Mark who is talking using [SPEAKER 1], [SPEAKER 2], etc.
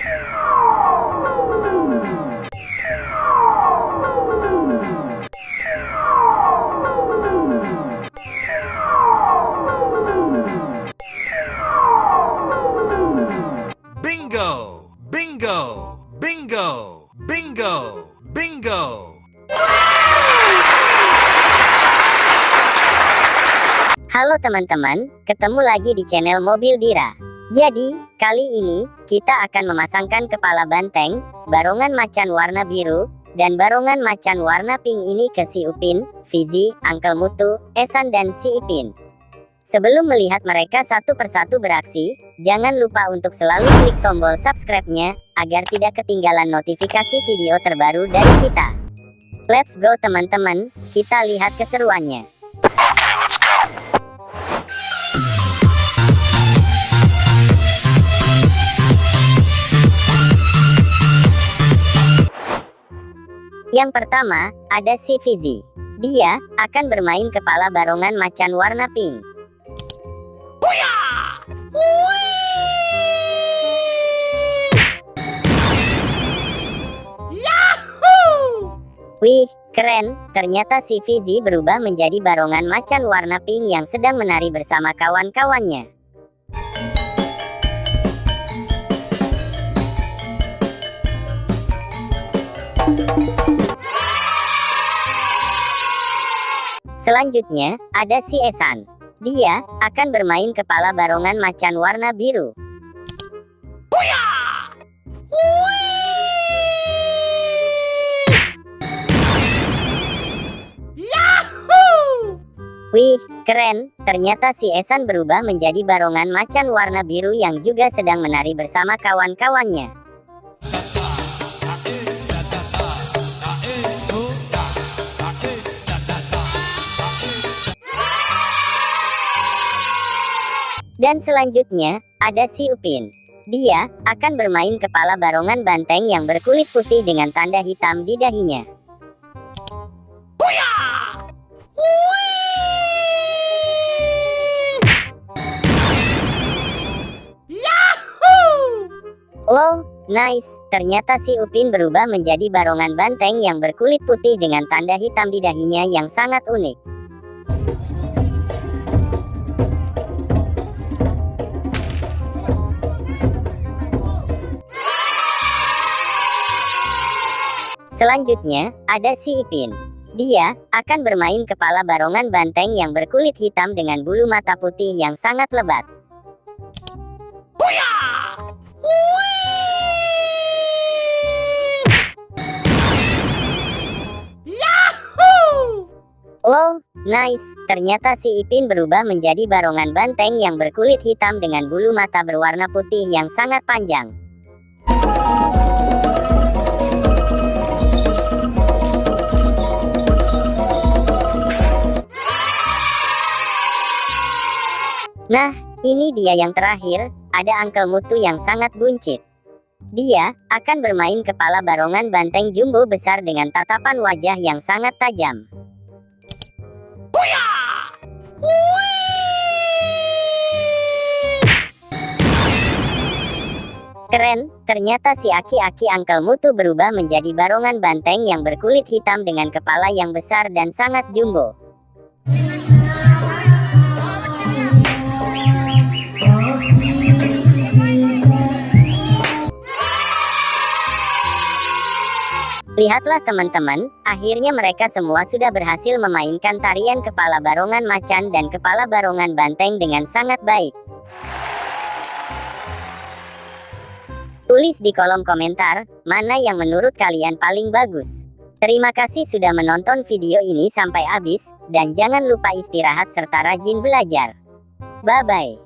[SPEAKER 1] Bingo! Bingo! Bingo! Bingo! Bingo!
[SPEAKER 2] Halo teman-teman, ketemu lagi di channel Mobil Dira. Jadi, kali ini kita akan memasangkan kepala banteng, barongan macan warna biru, dan barongan macan warna pink ini ke si Upin, Fizi, Uncle Mutu, Esan dan si Ipin. Sebelum melihat mereka satu persatu beraksi, jangan lupa untuk selalu klik tombol subscribe-nya, agar tidak ketinggalan notifikasi video terbaru dari kita. Let's go teman-teman, kita lihat keseruannya. Yang pertama, ada si Fizi. Dia akan bermain kepala barongan macan warna pink. Wih, keren. Ternyata si Fizi berubah menjadi barongan macan warna pink yang sedang menari bersama kawan-kawannya. Selanjutnya, ada si Esan. Dia akan bermain kepala barongan macan warna biru. Wih, keren. Ternyata si Esan berubah menjadi barongan macan warna biru yang juga sedang menari bersama kawan-kawannya. Dan selanjutnya, ada si Upin. Dia akan bermain kepala barongan banteng yang berkulit putih dengan tanda hitam di dahinya. Wow, nice. Ternyata si Upin berubah menjadi barongan banteng yang berkulit putih dengan tanda hitam di dahinya yang sangat unik. Selanjutnya, ada si Ipin. Dia akan bermain kepala barongan banteng yang berkulit hitam dengan bulu mata putih yang sangat lebat. Wow, nice. Ternyata si Ipin berubah menjadi barongan banteng yang berkulit hitam dengan bulu mata berwarna putih yang sangat panjang. Nah, ini dia yang terakhir, ada Uncle Mutu yang sangat buncit. Dia akan bermain kepala barongan banteng jumbo besar dengan tatapan wajah yang sangat tajam. Keren, ternyata si aki-aki Uncle Mutu berubah menjadi barongan banteng yang berkulit hitam dengan kepala yang besar dan sangat jumbo. Lihatlah teman-teman, akhirnya mereka semua sudah berhasil memainkan tarian kepala barongan macan dan kepala barongan banteng dengan sangat baik. Tulis di kolom komentar, mana yang menurut kalian paling bagus. Terima kasih sudah menonton video ini sampai habis, dan jangan lupa istirahat serta rajin belajar. Bye-bye.